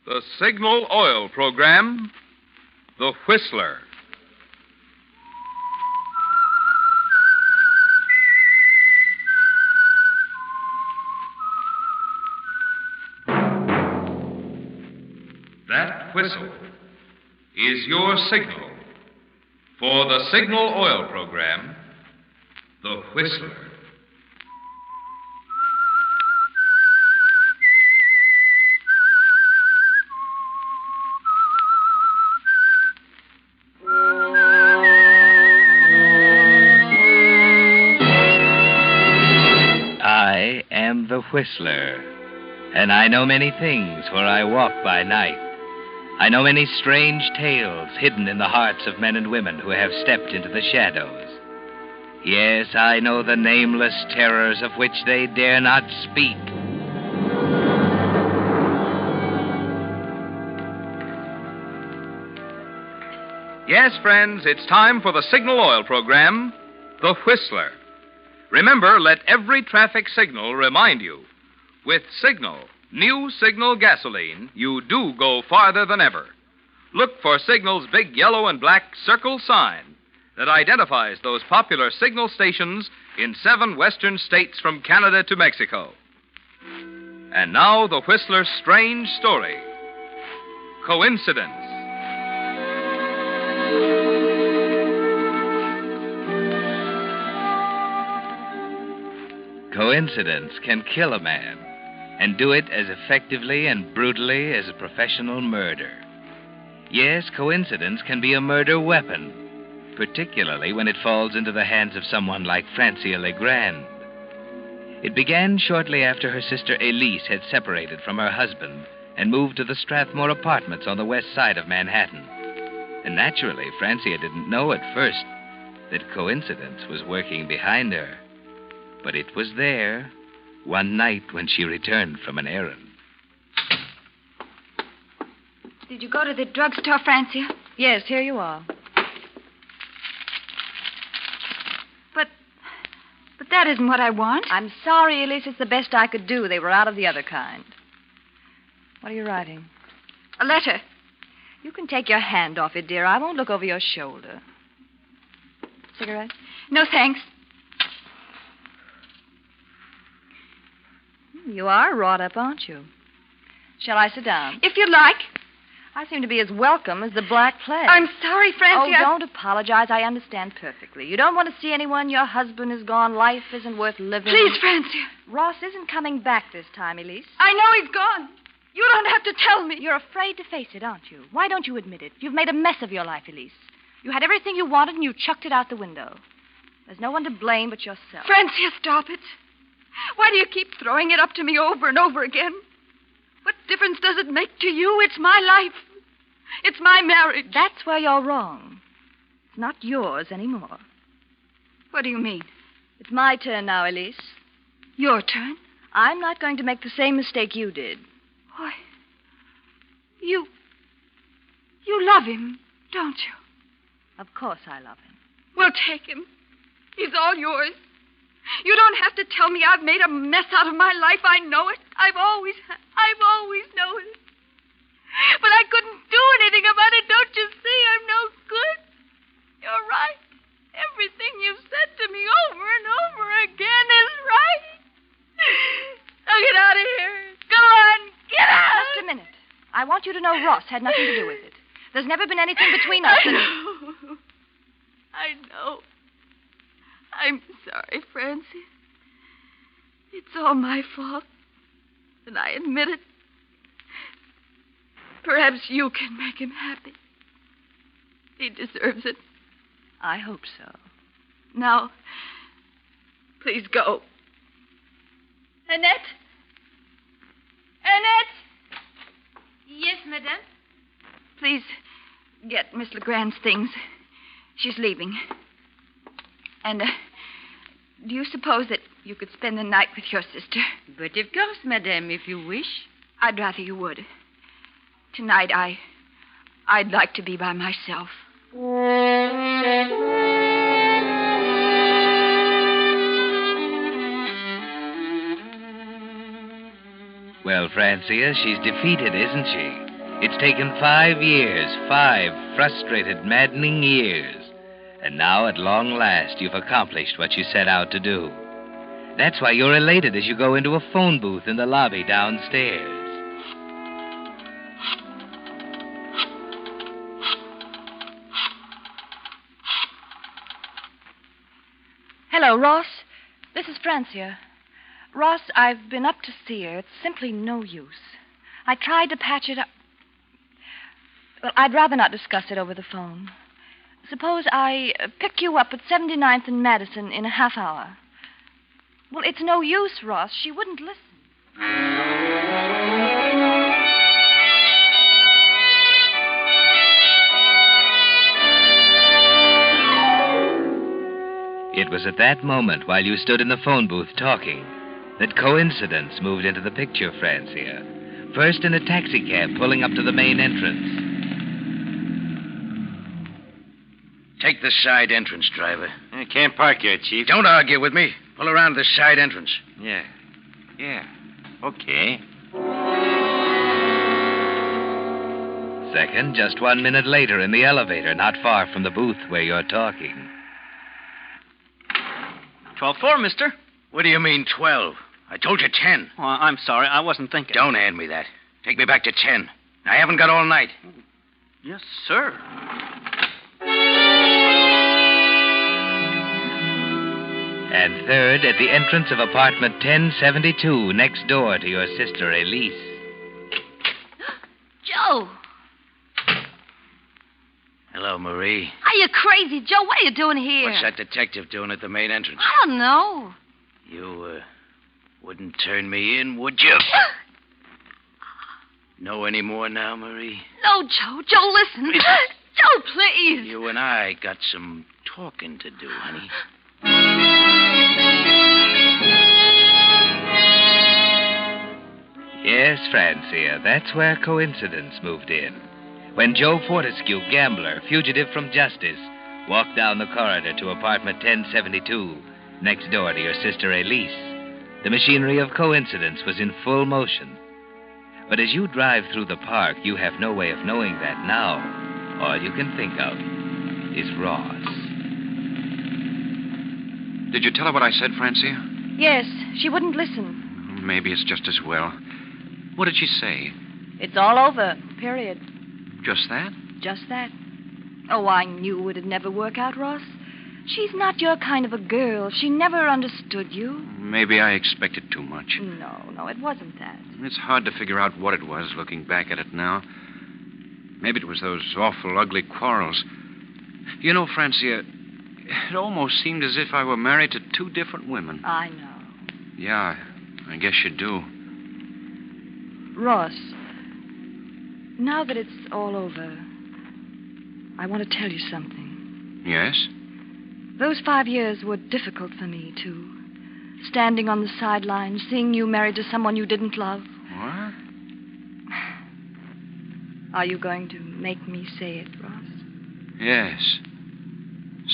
The Signal Oil Program, The Whistler. That whistle is your signal for the Signal Oil Program, The Whistler. I am the Whistler, and I know many things, for I walk by night. I know many strange tales hidden in the hearts of men and women who have stepped into the shadows. Yes, I know the nameless terrors of which they dare not speak. Yes, friends, it's time for the Signal Oil Program, The Whistler. Remember, let every traffic signal remind you. With Signal, new Signal gasoline, you do go farther than ever. Look for Signal's big yellow and black circle sign that identifies those popular Signal stations in 7 western states from Canada to Mexico. And now, the Whistler's strange story. Coincidence. Coincidence can kill a man, and do it as effectively and brutally as a professional murder. Yes, coincidence can be a murder weapon, particularly when it falls into the hands of someone like Francia Legrand. It began shortly after her sister Elise had separated from her husband and moved to the Strathmore Apartments on the west side of Manhattan. And naturally, Francia didn't know at first that coincidence was working behind her. But it was there one night when she returned from an errand. Did you go to the drugstore, Francia? Yes, here you are. But that isn't what I want. I'm sorry, Elise. It's the best I could do. They were out of the other kind. What are you writing? A letter. You can take your hand off it, dear. I won't look over your shoulder. Cigarette? No, thanks. You are wrought up, aren't you? Shall I sit down? If you like. I seem to be as welcome as the Black Plague. I'm sorry, Francia. Oh, don't apologize. I understand perfectly. You don't want to see anyone. Your husband is gone. Life isn't worth living. Please, Francia. Ross isn't coming back this time, Elise. I know he's gone. You don't have to tell me. You're afraid to face it, aren't you? Why don't you admit it? You've made a mess of your life, Elise. You had everything you wanted, and you chucked it out the window. There's no one to blame but yourself. Francia, stop it. Why do you keep throwing it up to me over and over again? What difference does it make to you? It's my life. It's my marriage. That's where you're wrong. It's not yours anymore. What do you mean? It's my turn now, Elise. Your turn? I'm not going to make the same mistake you did. Why, you love him, don't you? Of course I love him. Well, take him. He's all yours. You don't have to tell me I've made a mess out of my life. I know it. I've always known it. But I couldn't do anything about it. Don't you see? I'm no good. You're right. Everything you've said to me over and over again is right. Now get out of here. Go on. Get out. Just a minute. I want you to know Ross had nothing to do with it. There's never been anything between us. I know. I'm sorry, Francie. It's all my fault. And I admit it. Perhaps you can make him happy. He deserves it. I hope so. Now, please go. Annette? Annette? Yes, madame? Please get Miss Legrand's things. She's leaving. And, do you suppose that you could spend the night with your sister? But of course, madame, if you wish. I'd rather you would. Tonight, I'd like to be by myself. Well, Francia, she's defeated, isn't she? It's taken 5 years, 5 frustrated, maddening years. And now, at long last, you've accomplished what you set out to do. That's why you're elated as you go into a phone booth in the lobby downstairs. Hello, Ross. This is Francia. Ross, I've been up to see her. It's simply no use. I tried to patch it up. Well, I'd rather not discuss it over the phone. Suppose I pick you up at 79th and Madison in a half hour. Well, it's no use, Ross. She wouldn't listen. It was at that moment, while you stood in the phone booth talking, that coincidence moved into the picture, Francia. First in a taxicab pulling up to the main entrance. Take the side entrance, driver. I can't park here, Chief. Don't argue with me. Pull around the side entrance. Yeah. Okay. Second, just 1 minute later in the elevator, not far from the booth where you're talking. 12-4, mister. What do you mean, 12? I told you 10. Oh, I'm sorry. I wasn't thinking. Don't hand me that. Take me back to 10. I haven't got all night. Yes, sir. And third, at the entrance of apartment 1072, next door to your sister, Elise. Joe, Hello, Marie. are you crazy, Joe? What are you doing here? What's that detective doing at the main entrance? I don't know. You, wouldn't turn me in, would you? Know any more now, Marie? No, Joe. Joe, listen. Joe, please. You and I got some talking to do, honey. Yes, Francia, that's where coincidence moved in. When Joe Fortescue, gambler, fugitive from justice, walked down the corridor to apartment 1072, next door to your sister Elise, the machinery of coincidence was in full motion. But as you drive through the park, you have no way of knowing that now. All you can think of is Ross. Did you tell her what I said, Francia? Yes, she wouldn't listen. Maybe it's just as well. What did she say? It's all over, period. Just that? Just that. Oh, I knew it'd never work out, Ross. She's not your kind of a girl. She never understood you. Maybe I expected too much. No, it wasn't that. It's hard to figure out what it was, looking back at it now. Maybe it was those awful, ugly quarrels. You know, Francia, it almost seemed as if I were married to 2 different women. I know. Yeah, I guess you do. Ross, now that it's all over, I want to tell you something. Yes? Those 5 years were difficult for me, too. Standing on the sidelines, seeing you married to someone you didn't love. What? Are you going to make me say it, Ross? Yes.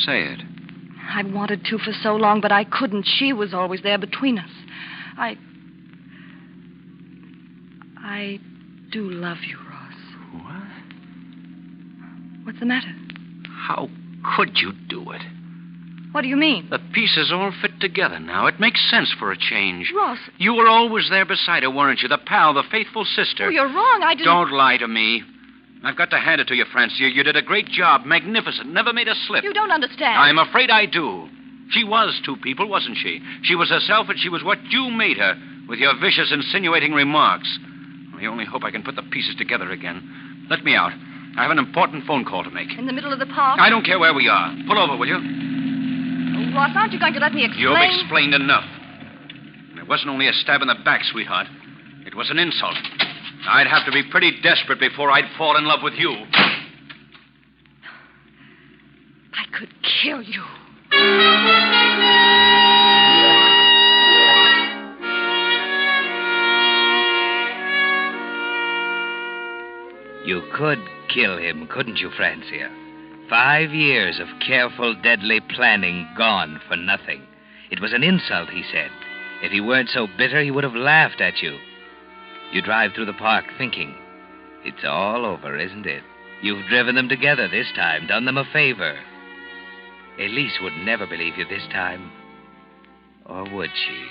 Say it. I wanted to for so long, but I couldn't. She was always there between us. I do love you, Ross. What? What's the matter? How could you do it? What do you mean? The pieces all fit together now. It makes sense for a change. Ross. You were always there beside her, weren't you? The pal, the faithful sister. Oh, you're wrong. I didn't... Don't lie to me. I've got to hand it to you, Francia. You did a great job. Magnificent. Never made a slip. You don't understand. I'm afraid I do. She was 2 people, wasn't she? She was herself, and she was what you made her, with your vicious, insinuating remarks. I only hope I can put the pieces together again. Let me out. I have an important phone call to make. In the middle of the park? I don't care where we are. Pull over, will you? Oh, Ross, aren't you going to let me explain? You've explained enough. And it wasn't only a stab in the back, sweetheart. It was an insult. I'd have to be pretty desperate before I'd fall in love with you. I could kill you. You could kill him, couldn't you, Francia? 5 years of careful, deadly planning gone for nothing. It was an insult, he said. If he weren't so bitter, he would have laughed at you. You drive through the park thinking. It's all over, isn't it? You've driven them together this time, done them a favor. Elise would never believe you this time. Or would she?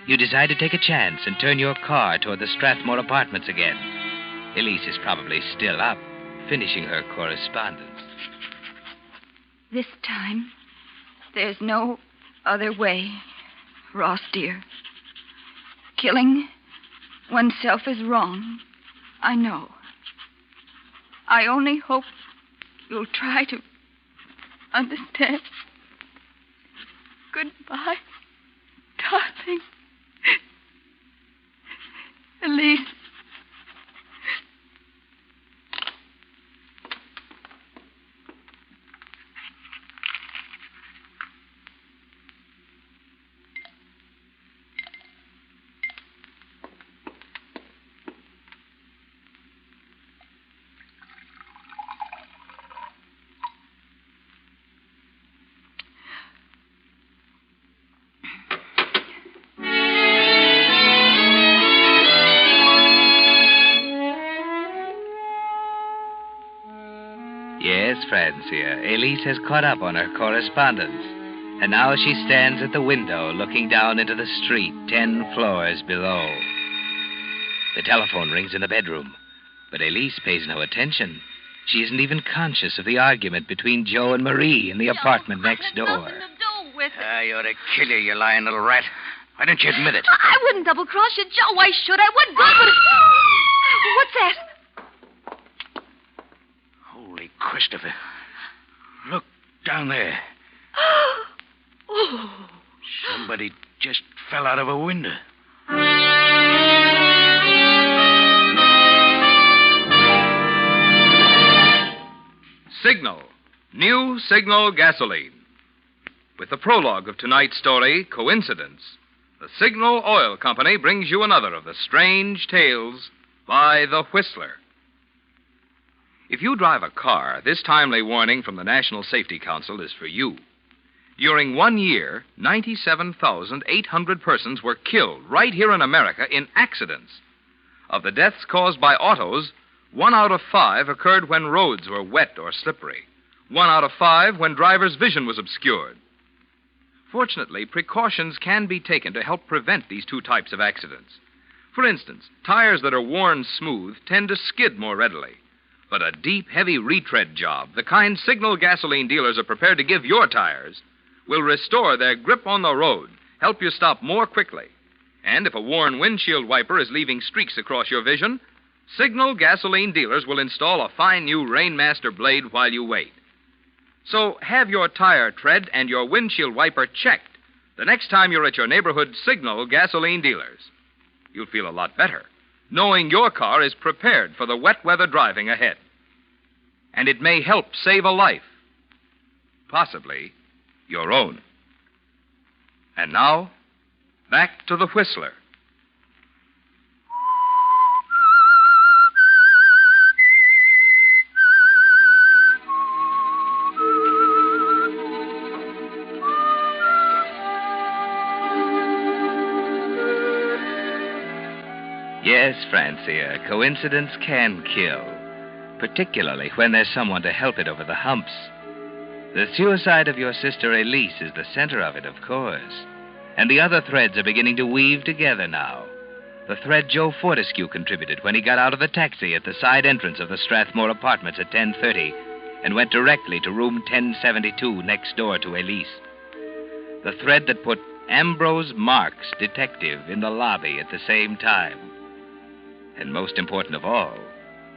You decide to take a chance and turn your car toward the Strathmore apartments again. Elise is probably still up, finishing her correspondence. This time, there's no other way, Ross, dear. Killing oneself is wrong. I know. I only hope you'll try to understand. Goodbye, darling. Elise. Yes, Francia, Elise has caught up on her correspondence. And now she stands at the window looking down into the street 10 floors below. The telephone rings in the bedroom, but Elise pays no attention. She isn't even conscious of the argument between Joe and Marie in the apartment next door. Nothing to do with it. I ought to kill you, you lying little rat. Why don't you admit it? I wouldn't double-cross you, Joe. Why should I? What good would it... What's that? Holy Christopher. Look down there. Oh. Somebody just fell out of a window. Signal. New Signal gasoline. With the prologue of tonight's story, Coincidence, the Signal Oil Company brings you another of the strange tales by the Whistler. If you drive a car, this timely warning from the National Safety Council is for you. During 1 year, 97,800 persons were killed right here in America in accidents. Of the deaths caused by autos, 1 out of 5 occurred when roads were wet or slippery. 1 out of 5 when drivers' vision was obscured. Fortunately, precautions can be taken to help prevent these two types of accidents. For instance, tires that are worn smooth tend to skid more readily. But a deep, heavy retread job, the kind Signal gasoline dealers are prepared to give your tires, will restore their grip on the road, help you stop more quickly. And if a worn windshield wiper is leaving streaks across your vision, Signal gasoline dealers will install a fine new Rainmaster blade while you wait. So have your tire tread and your windshield wiper checked the next time you're at your neighborhood Signal gasoline dealers. You'll feel a lot better, knowing your car is prepared for the wet weather driving ahead. And it may help save a life. Possibly your own. And now, back to the Whistler. Yes, Francia, coincidence can kill, particularly when there's someone to help it over the humps. The suicide of your sister Elise is the center of it, of course. And the other threads are beginning to weave together now. The thread Joe Fortescue contributed when he got out of the taxi at the side entrance of the Strathmore apartments at 10:30 and went directly to room 1072 next door to Elise. The thread that put Ambrose Marks, detective, in the lobby at the same time. And most important of all,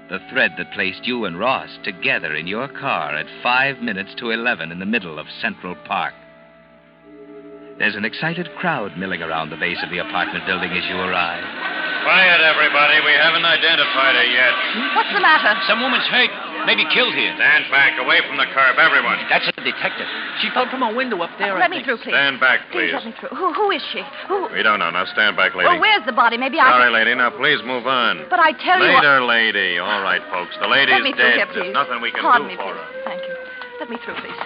the thread that placed you and Ross together in your car at 5 minutes to 11 in the middle of Central Park. There's an excited crowd milling around the base of the apartment building as you arrive. Quiet, everybody. We haven't identified her yet. What's the matter? Some woman's hurt. Maybe killed here. Stand back, away from the curb, everyone. That's a detective. She fell from a window up there, Let me through, please. Stand back, Please please. let me through. Who is she? Who? We don't know. Now stand back, lady. Well, where's the body? Maybe I Sorry, can... lady. Now please move on. But I tell you... Later, lady. All right, folks. The lady's Let me through dead. here, please. There's nothing we can Pardon do me, for please. her. Thank you. Let me through, please.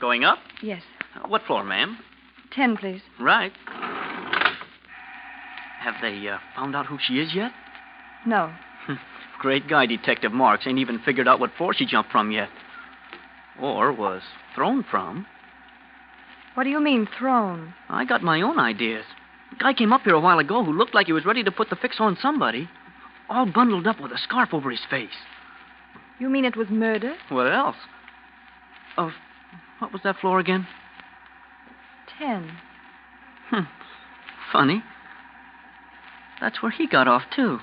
Going up? Yes. What floor, ma'am? 10, please. Right. Have they found out who she is yet? No. Great guy, Detective Marks. Ain't even figured out what floor she jumped from yet. Or was thrown from. What do you mean, thrown? I got my own ideas. A guy came up here a while ago who looked like he was ready to put the fix on somebody. All bundled up with a scarf over his face. You mean it was murder? What else? Oh, what was that floor again? 10. Funny. That's where he got off, too.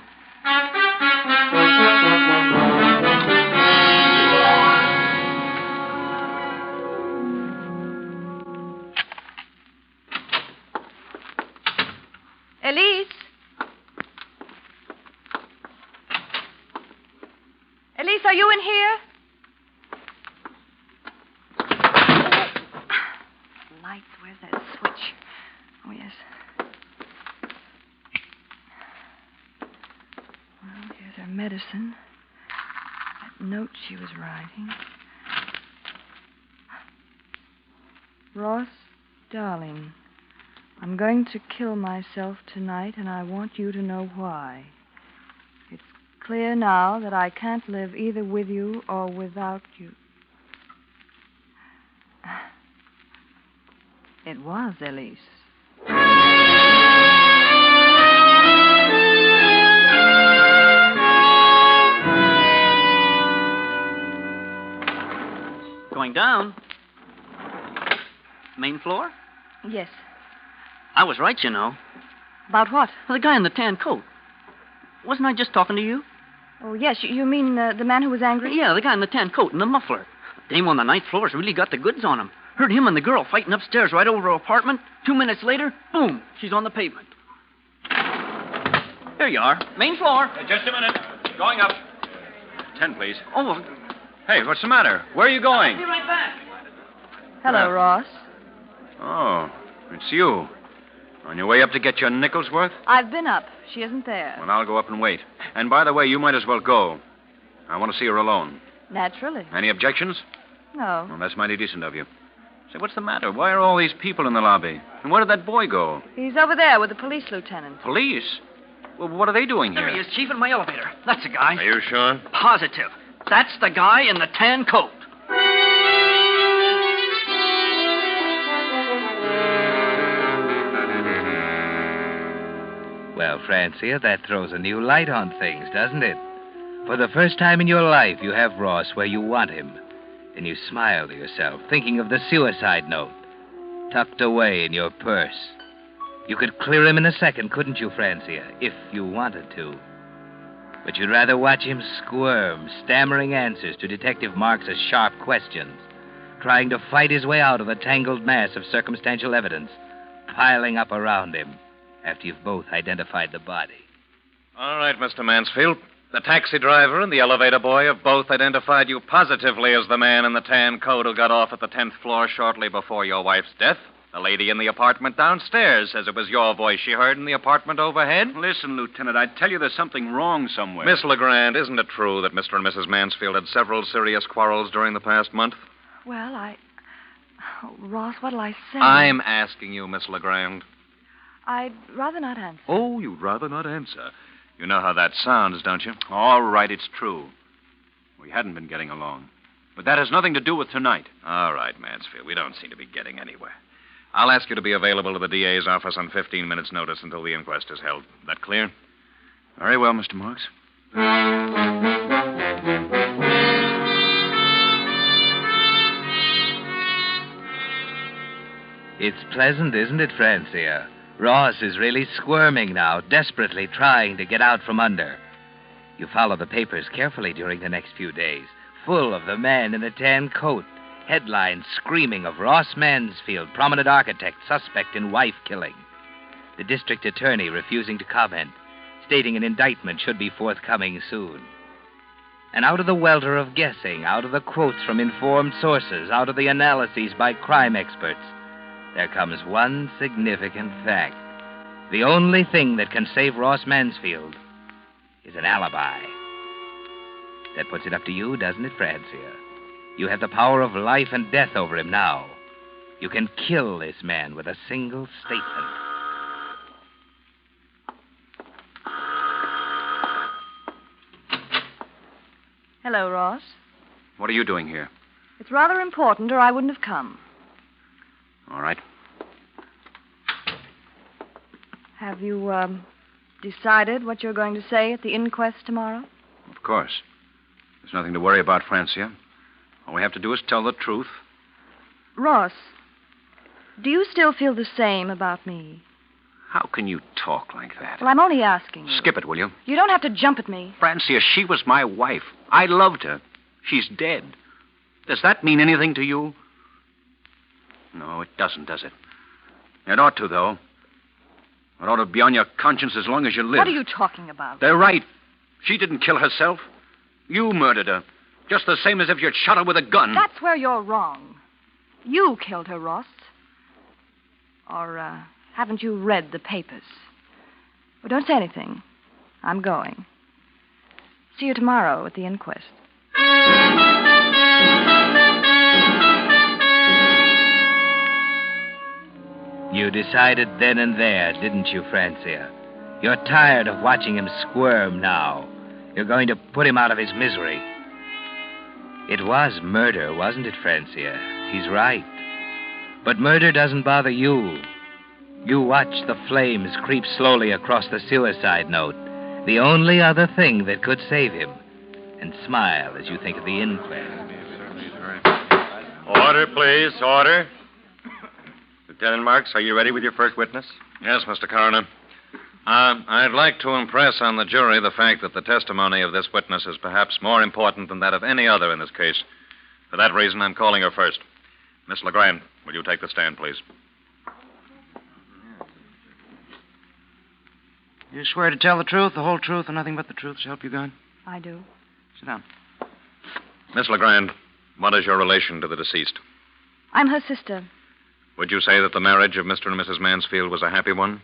Elise? Elise, are you in here? Lights, where's that switch? Oh, yes. Well, here's her medicine. That note she was writing. Ross, darling, I'm going to kill myself tonight, and I want you to know why. It's clear now that I can't live either with you or without you. It was, Elise. Going down. Main floor? Yes. I was right, you know. About what? The guy in the tan coat. Wasn't I just talking to you? Oh, yes. You mean the man who was angry? Yeah, the guy in the tan coat and the muffler. Dame on the ninth floor's really got the goods on him. Heard him and the girl fighting upstairs right over her apartment. 2 minutes later, boom, she's on the pavement. Here you are. Main floor. Just a minute. Going up. 10, please. Oh, Hey, what's the matter? Where are you going? be right back. Hello, Ross. Oh, it's you. On your way up to get your nickel's worth? I've been up. She isn't there. Well, I'll go up and wait. And by the way, you might as well go. I want to see her alone. Naturally. Any objections? No. Well, that's mighty decent of you. Say, what's the matter? Why are all these people in the lobby? And where did that boy go? He's over there with the police lieutenant. Police? Well, what are they doing There he here? is, Chief, in my elevator. That's the guy. Are you sure? Positive. That's the guy in the tan coat. Well, Francia, that throws a new light on things, doesn't it? For the first time in your life, you have Ross where you want him. And you smile to yourself, thinking of the suicide note, tucked away in your purse. You could clear him in a second, couldn't you, Francia, if you wanted to? But you'd rather watch him squirm, stammering answers to Detective Marks's sharp questions, trying to fight his way out of the tangled mass of circumstantial evidence piling up around him after you've both identified the body. All right, Mr. Mansfield. The taxi driver and the elevator boy have both identified you positively as the man in the tan coat who got off at the 10th floor shortly before your wife's death. The lady in the apartment downstairs says it was your voice she heard in the apartment overhead. Listen, Lieutenant, I tell you there's something wrong somewhere. Miss LeGrand, isn't it true that Mr. and Mrs. Mansfield had several serious quarrels during the past month? Well, Oh, Ross, what'll I say? I'm asking you, Miss LeGrand. I'd rather not answer. Oh, you'd rather not answer. You know how that sounds, don't you? All right, it's true. We hadn't been getting along. But that has nothing to do with tonight. All right, Mansfield. We don't seem to be getting anywhere. I'll ask you to be available to the DA's office on 15 minutes' notice until the inquest is held. That clear? Very well, Mr. Marks. It's pleasant, isn't it, Francia? Ross is really squirming now, desperately trying to get out from under. You follow the papers carefully during the next few days, full of the man in the tan coat. Headlines screaming of Ross Mansfield, prominent architect, suspect in wife killing. The district attorney refusing to comment, stating an indictment should be forthcoming soon. And out of the welter of guessing, out of the quotes from informed sources, out of the analyses by crime experts, there comes one significant fact. The only thing that can save Ross Mansfield is an alibi. That puts it up to you, doesn't it, Francia? You have the power of life and death over him now. You can kill this man with a single statement. Hello, Ross. What are you doing here? It's rather important, or I wouldn't have come. All right. Have you, decided what you're going to say at the inquest tomorrow? Of course. There's nothing to worry about, Francia. All we have to do is tell the truth. Ross, do you still feel the same about me? How can you talk like that? Well, I'm only asking you. Skip it, will you? You don't have to jump at me. Francia, she was my wife. I loved her. She's dead. Does that mean anything to you? No, it doesn't, does it? It ought to, though. It ought to be on your conscience as long as you live. What are you talking about? They're right. She didn't kill herself. You murdered her. Just the same as if you'd shot her with a gun. That's where you're wrong. You killed her, Ross. Or, haven't you read the papers? Well, don't say anything. I'm going. See you tomorrow at the inquest. You decided then and there, didn't you, Francia? You're tired of watching him squirm now. You're going to put him out of his misery. It was murder, wasn't it, Francia? He's right. But murder doesn't bother you. You watch the flames creep slowly across the suicide note, the only other thing that could save him, and smile as you think of the inquest. Order, please. Order. Lieutenant Marks, are you ready with your first witness? Yes, Mr. Coroner. I'd like to impress on the jury the fact that the testimony of this witness is perhaps more important than that of any other in this case. For that reason, I'm calling her first. Miss Legrand, will you take the stand, please? You swear to tell the truth, the whole truth, and nothing but the truth to help you God? I do. Sit down. Miss Legrand, what is your relation to the deceased? I'm her sister. Would you say that the marriage of Mr. and Mrs. Mansfield was a happy one?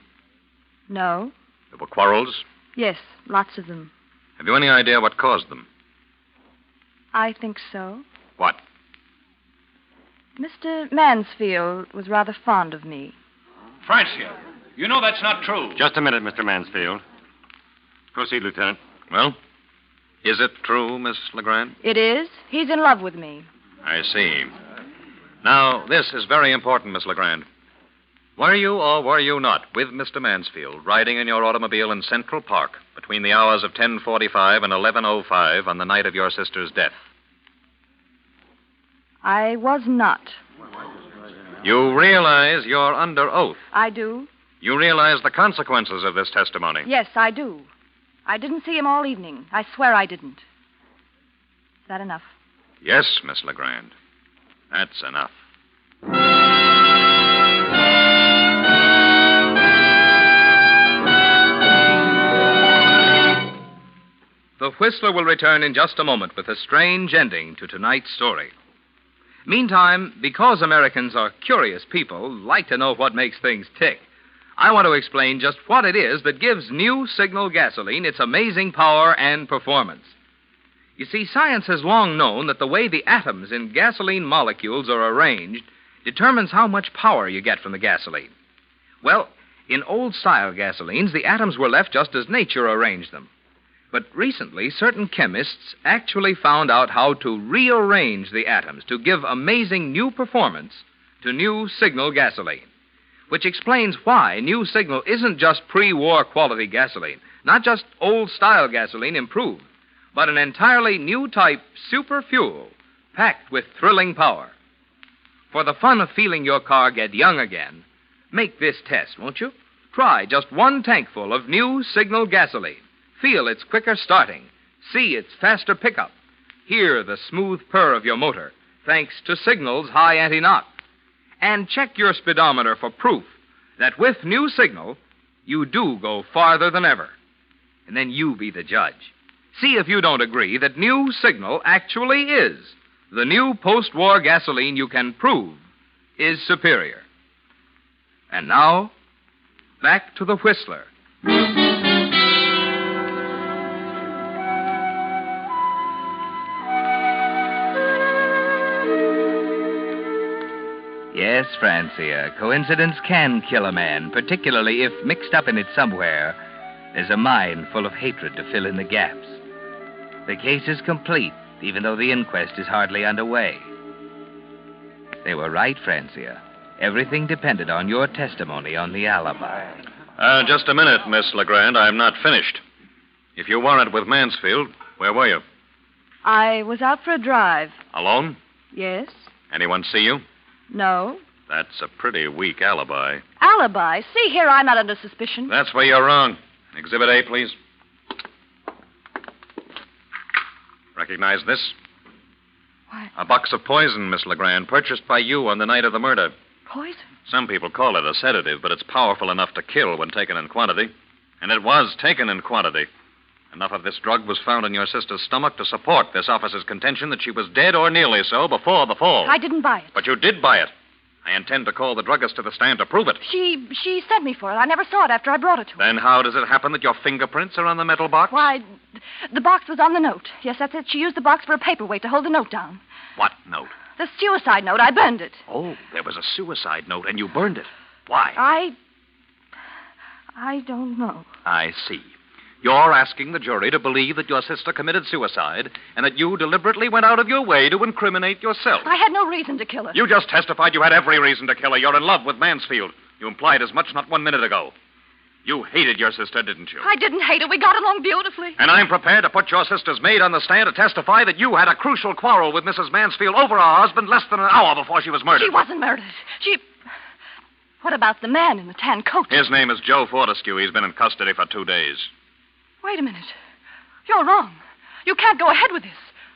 No. There were quarrels? Yes, lots of them. Have you any idea what caused them? I think so. What? Mr. Mansfield was rather fond of me. Francia, you know that's not true. Just a minute, Mr. Mansfield. Proceed, Lieutenant. Well, is it true, Miss Legrand? It is. He's in love with me. I see. Now, this is very important, Miss Legrand. Were you or were you not with Mr. Mansfield riding in your automobile in Central Park between the hours of 10:45 and 11:05 on the night of your sister's death? I was not. You realize you're under oath. I do. You realize the consequences of this testimony. Yes, I do. I didn't see him all evening. I swear I didn't. Is that enough? Yes, Miss Legrand. That's enough. The Whistler will return in just a moment with a strange ending to tonight's story. Meantime, because Americans are curious people, like to know what makes things tick, I want to explain just what it is that gives new Signal gasoline its amazing power and performance. You see, science has long known that the way the atoms in gasoline molecules are arranged determines how much power you get from the gasoline. Well, in old-style gasolines, the atoms were left just as nature arranged them. But recently, certain chemists actually found out how to rearrange the atoms to give amazing new performance to new Signal gasoline, which explains why new Signal isn't just pre-war quality gasoline, not just old-style gasoline improved, but an entirely new type super fuel packed with thrilling power. For the fun of feeling your car get young again, make this test, won't you? Try just one tankful of new Signal gasoline. Feel its quicker starting. See its faster pickup. Hear the smooth purr of your motor, thanks to Signal's high anti-knock. And check your speedometer for proof that with new Signal, you do go farther than ever. And then you be the judge. See if you don't agree that new Signal actually is the new post-war gasoline you can prove is superior. And now, back to the Whistler. Yes, Francia, coincidence can kill a man, particularly if mixed up in it somewhere, there's a mind full of hatred to fill in the gaps. The case is complete, even though the inquest is hardly underway. They were right, Francia. Everything depended on your testimony on the alibi. Just a minute, Miss Legrand. I'm not finished. If you weren't with Mansfield, where were you? I was out for a drive. Alone? Yes? Anyone see you? No? That's a pretty weak alibi. Alibi? See here, I'm not under suspicion. That's where you're wrong. Exhibit A, please. Recognize this? What? A box of poison, Miss Legrand, purchased by you on the night of the murder. Poison? Some people call it a sedative, but it's powerful enough to kill when taken in quantity. And it was taken in quantity. Enough of this drug was found in your sister's stomach to support this officer's contention that she was dead or nearly so before the fall. I didn't buy it. But you did buy it. I intend to call the druggist to the stand to prove it. She sent me for it. I never saw it after I brought it to her. Then how does it happen that your fingerprints are on the metal box? Why, the box was on the note. Yes, that's it. She used the box for a paperweight to hold the note down. What note? The suicide note. I burned it. Oh, there was a suicide note and you burned it. Why? I don't know. I see. You're asking the jury to believe that your sister committed suicide and that you deliberately went out of your way to incriminate yourself. I had no reason to kill her. You just testified you had every reason to kill her. You're in love with Mansfield. You implied as much not 1 minute ago. You hated your sister, didn't you? I didn't hate her. We got along beautifully. And I'm prepared to put your sister's maid on the stand to testify that you had a crucial quarrel with Mrs. Mansfield over her husband less than an hour before she was murdered. She wasn't murdered. What about the man in the tan coat? His name is Joe Fortescue. He's been in custody for 2 days. Wait a minute. You're wrong. You can't go ahead with this.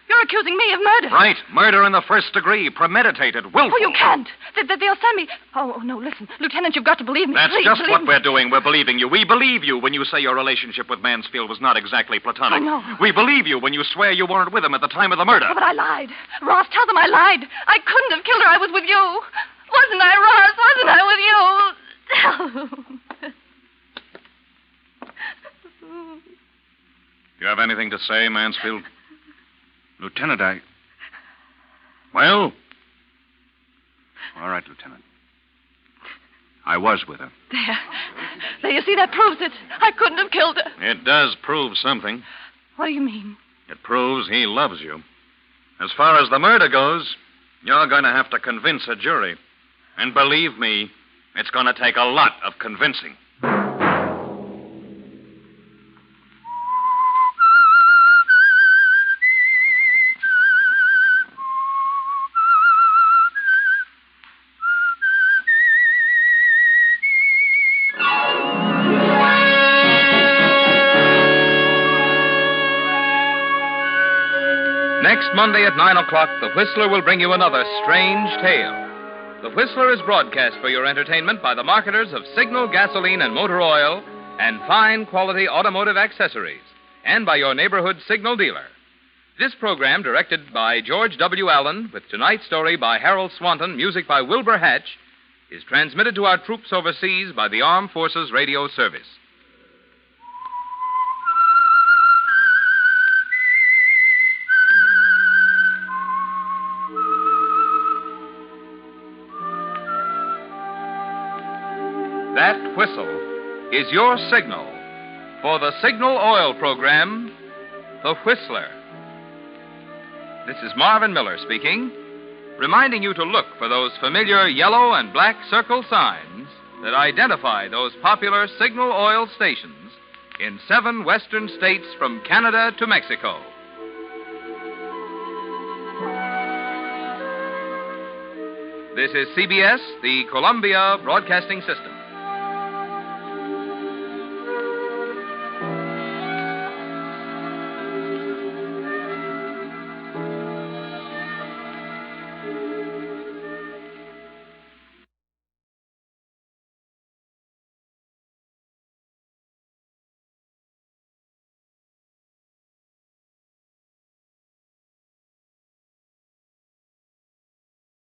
You're accusing me of murder. Right. Murder in the first degree. Premeditated. Willful. Oh, you can't. They'll send me. Oh, no, listen. Lieutenant, you've got to believe me. That's Please, just believe what me. we're doing. We're believing you. We believe you when you say your relationship with Mansfield was not exactly platonic. I know. We believe you when you swear you weren't with him at the time of the murder. Oh, but I lied. Ross, tell them I lied. I couldn't have killed her. I was with you. Wasn't I, Ross? Wasn't I with you? Do you have anything to say, Mansfield? Lieutenant, Well? All right, Lieutenant. I was with her. There, you see, that proves it. I couldn't have killed her. It does prove something. What do you mean? It proves he loves you. As far as the murder goes, you're going to have to convince a jury. And believe me, it's going to take a lot of convincing. Next Monday at 9 o'clock, The Whistler will bring you another strange tale. The Whistler is broadcast for your entertainment by the marketers of Signal gasoline and motor oil and fine quality automotive accessories, and by your neighborhood Signal dealer. This program, directed by George W. Allen, with tonight's story by Harold Swanton, music by Wilbur Hatch, is transmitted to our troops overseas by the Armed Forces Radio Service. That whistle is your signal for the Signal Oil program, The Whistler. This is Marvin Miller speaking, reminding you to look for those familiar yellow and black circle signs that identify those popular Signal Oil stations in 7 western states from Canada to Mexico. This is CBS, the Columbia Broadcasting System.